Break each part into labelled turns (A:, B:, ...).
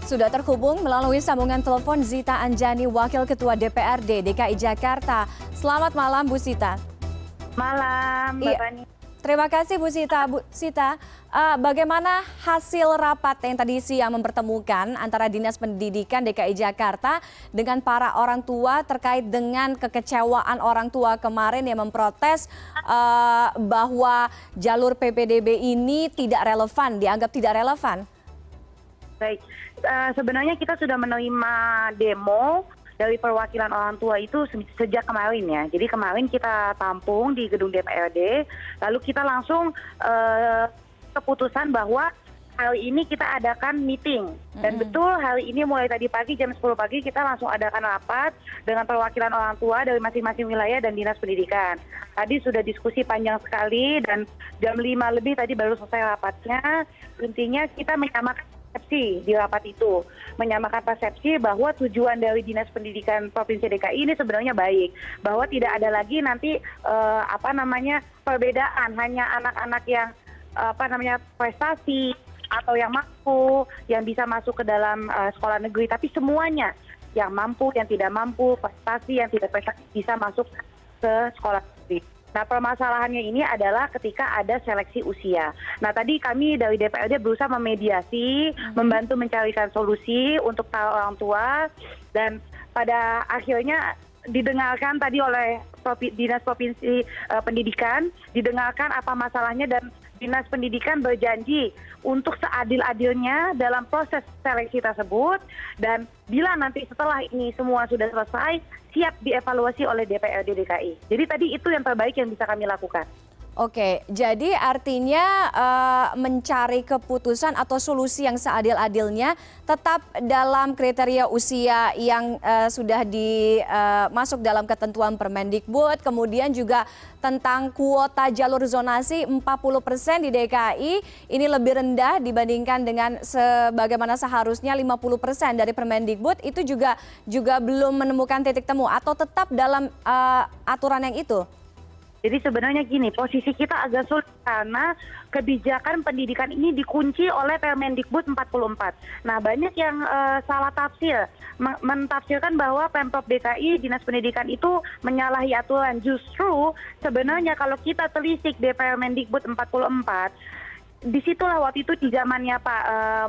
A: Sudah terhubung melalui sambungan telepon Zita Anjani, Wakil Ketua DPRD DKI Jakarta. Selamat malam Bu Zita.
B: Malam, Mbak Fani.
A: Terima kasih Bu Zita. Bu Zita, bagaimana hasil rapat yang tadi siang mempertemukan antara Dinas Pendidikan DKI Jakarta dengan para orang tua terkait dengan kekecewaan orang tua kemarin yang memprotes bahwa jalur PPDB ini tidak relevan, dianggap tidak relevan?
B: Baik, sebenarnya kita sudah menerima demo dari perwakilan orang tua itu sejak kemarin ya. Jadi kemarin kita tampung di gedung DPRD, lalu kita langsung keputusan bahwa hari ini kita adakan meeting. Dan betul hari ini mulai tadi pagi jam 10 pagi kita langsung adakan rapat dengan perwakilan orang tua dari masing-masing wilayah dan Dinas Pendidikan. Tadi sudah diskusi panjang sekali dan jam 5 lebih tadi baru selesai rapatnya. Intinya kita menyamakan persepsi di rapat itu, menyamakan persepsi bahwa tujuan dari Dinas Pendidikan Provinsi DKI ini sebenarnya baik, bahwa tidak ada lagi nanti perbedaan hanya anak-anak yang prestasi atau yang mampu yang bisa masuk ke dalam sekolah negeri, tapi semuanya yang mampu, yang tidak mampu, prestasi, yang tidak prestasi bisa masuk ke sekolah negeri. Nah, permasalahannya ini adalah ketika ada seleksi usia. Nah, tadi kami dari DPRD berusaha memediasi, membantu mencarikan solusi untuk orang tua, dan pada akhirnya didengarkan tadi oleh Dinas Provinsi Pendidikan, didengarkan apa masalahnya, dan Dinas Pendidikan berjanji untuk seadil-adilnya dalam proses seleksi tersebut, dan bila nanti setelah ini semua sudah selesai, siap dievaluasi oleh DPRD DKI. Jadi tadi itu yang terbaik yang bisa kami lakukan.
A: Oke, jadi artinya mencari keputusan atau solusi yang seadil-adilnya tetap dalam kriteria usia yang sudah masuk dalam ketentuan Permendikbud, kemudian juga tentang kuota jalur zonasi 40% di DKI, ini lebih rendah dibandingkan dengan sebagaimana seharusnya 50% dari Permendikbud, itu juga belum menemukan titik temu atau tetap dalam aturan yang itu?
B: Jadi sebenarnya gini, posisi kita agak sulit karena kebijakan pendidikan ini dikunci oleh Permendikbud 44. Nah, banyak yang salah tafsir, mentafsirkan bahwa Pemprov DKI, Dinas Pendidikan itu menyalahi aturan. Justru sebenarnya kalau kita telisik di Permendikbud 44, disitulah waktu itu di zamannya Pak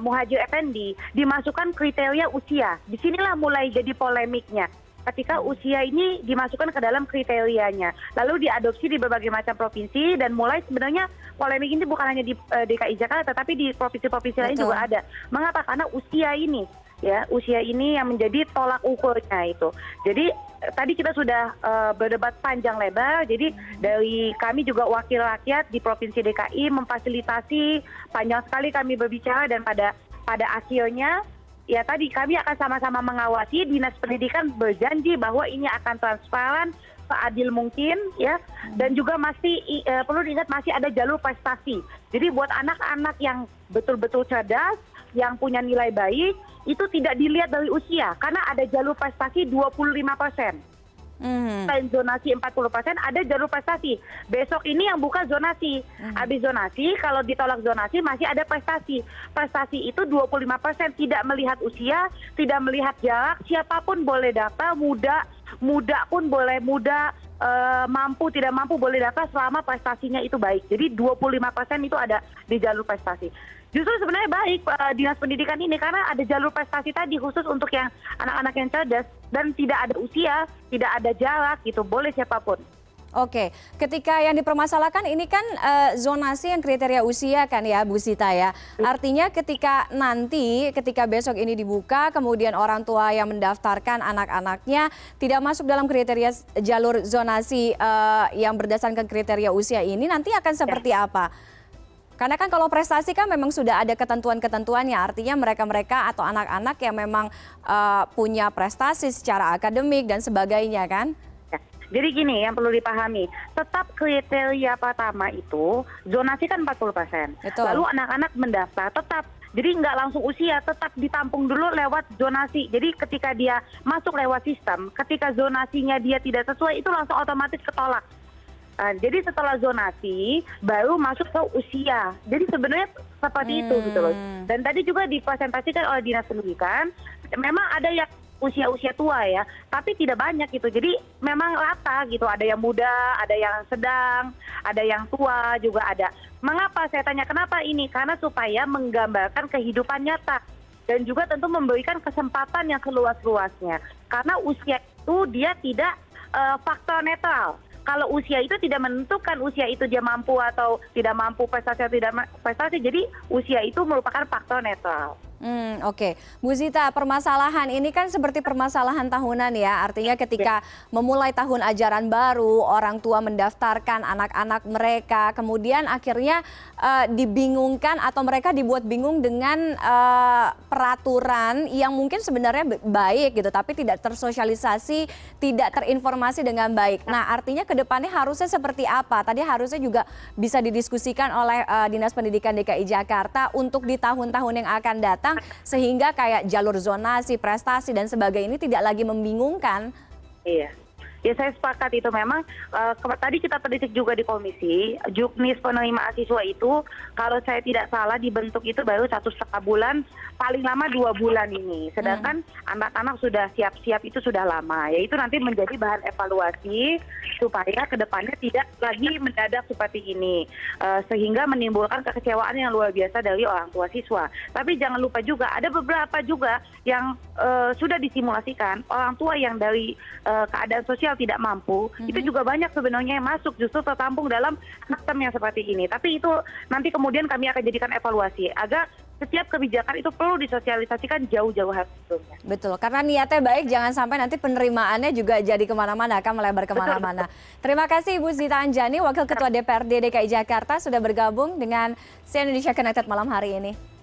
B: Muhadjir Effendi dimasukkan kriteria usia. Disinilah mulai jadi polemiknya. Ketika usia ini dimasukkan ke dalam kriterianya, lalu diadopsi di berbagai macam provinsi, dan mulai sebenarnya polemik ini bukan hanya di DKI Jakarta, tetapi di provinsi-provinsi lain juga ada. Mengapa? Karena usia ini yang menjadi tolak ukurnya itu. Jadi tadi kita sudah berdebat panjang lebar, jadi dari kami juga wakil rakyat di Provinsi DKI memfasilitasi, panjang sekali kami berbicara, dan pada akhirnya ya tadi kami akan sama-sama mengawasi. Dinas Pendidikan berjanji bahwa ini akan transparan, seadil mungkin ya, dan juga masih perlu diingat masih ada jalur prestasi. Jadi buat anak-anak yang betul-betul cerdas, yang punya nilai baik, itu tidak dilihat dari usia karena ada jalur prestasi 25%. Selain zonasi 40%, ada jalur prestasi. Besok ini yang buka zonasi. Habis zonasi, kalau ditolak zonasi masih ada prestasi. Prestasi itu 25%, tidak melihat usia, tidak melihat jarak, siapapun boleh daftar, muda pun boleh, mampu tidak mampu boleh daftar selama prestasinya itu baik. Jadi 25% itu ada di jalur prestasi. Justru sebenarnya baik Dinas Pendidikan ini karena ada jalur prestasi tadi khusus untuk yang anak-anak yang cerdas, dan tidak ada usia, tidak ada jarak gitu, boleh siapapun.
A: Oke, ketika yang dipermasalahkan ini kan zonasi yang kriteria usia kan ya Bu Zita ya. Artinya ketika besok ini dibuka, kemudian orang tua yang mendaftarkan anak-anaknya tidak masuk dalam kriteria jalur zonasi yang berdasarkan kriteria usia ini, nanti akan seperti apa? Karena kan kalau prestasi kan memang sudah ada ketentuan-ketentuannya, artinya mereka-mereka atau anak-anak yang memang punya prestasi secara akademik dan sebagainya kan?
B: Jadi gini yang perlu dipahami, tetap kriteria pertama itu zonasi kan 40%.
A: Betul.
B: Lalu anak-anak mendaftar tetap, jadi nggak langsung usia, tetap ditampung dulu lewat zonasi. Jadi ketika dia masuk lewat sistem, ketika zonasinya dia tidak sesuai itu langsung otomatis ketolak. Jadi setelah zonasi baru masuk ke usia. Jadi sebenarnya seperti itu gitu loh. Dan tadi juga dipresentasikan oleh Dinas Pendidikan, memang ada yang usia-usia tua ya, tapi tidak banyak gitu. Jadi memang rata gitu, ada yang muda, ada yang sedang, ada yang tua juga ada. Mengapa saya tanya kenapa ini? Karena supaya menggambarkan kehidupan nyata dan juga tentu memberikan kesempatan yang seluas-luasnya. Karena usia itu dia tidak faktor netral. Kalau usia itu tidak menentukan usia itu dia mampu atau tidak mampu, prestasi atau tidak prestasi. Jadi usia itu merupakan faktor netral.
A: Oke, Bu Zita, permasalahan ini kan seperti permasalahan tahunan ya. Artinya ketika memulai tahun ajaran baru, orang tua mendaftarkan anak-anak mereka, kemudian akhirnya dibingungkan atau mereka dibuat bingung dengan peraturan yang mungkin sebenarnya baik gitu, tapi tidak tersosialisasi, tidak terinformasi dengan baik. Nah, artinya ke depannya harusnya seperti apa? Tadi harusnya juga bisa didiskusikan oleh Dinas Pendidikan DKI Jakarta untuk di tahun-tahun yang akan datang, sehingga kayak jalur zonasi, prestasi dan sebagainya ini tidak lagi membingungkan.
B: Iya. Ya saya sepakat itu memang tadi kita terdetik juga di komisi, Juknis penerima siswa itu kalau saya tidak salah dibentuk itu baru 1,5 bulan, paling lama 2 bulan ini. Sedangkan anak-anak sudah siap-siap itu sudah lama. Yaitu nanti menjadi bahan evaluasi supaya kedepannya tidak lagi mendadak seperti ini. Sehingga menimbulkan kekecewaan yang luar biasa dari orang tua siswa. Tapi jangan lupa juga ada beberapa juga yang sudah disimulasikan, orang tua yang dari keadaan sosial tidak mampu, itu juga banyak sebenarnya yang masuk justru tertampung dalam sistem yang seperti ini. Tapi itu nanti kemudian kami akan jadikan evaluasi agar setiap kebijakan itu perlu disosialisasikan jauh-jauh hari sebelumnya.
A: Betul, karena niatnya baik, jangan sampai nanti penerimaannya juga jadi kemana-mana, akan melebar kemana-mana. Terima kasih Ibu Zita Anjani, Wakil Ketua DPRD DKI Jakarta sudah bergabung dengan CNN Indonesia Connected malam hari ini.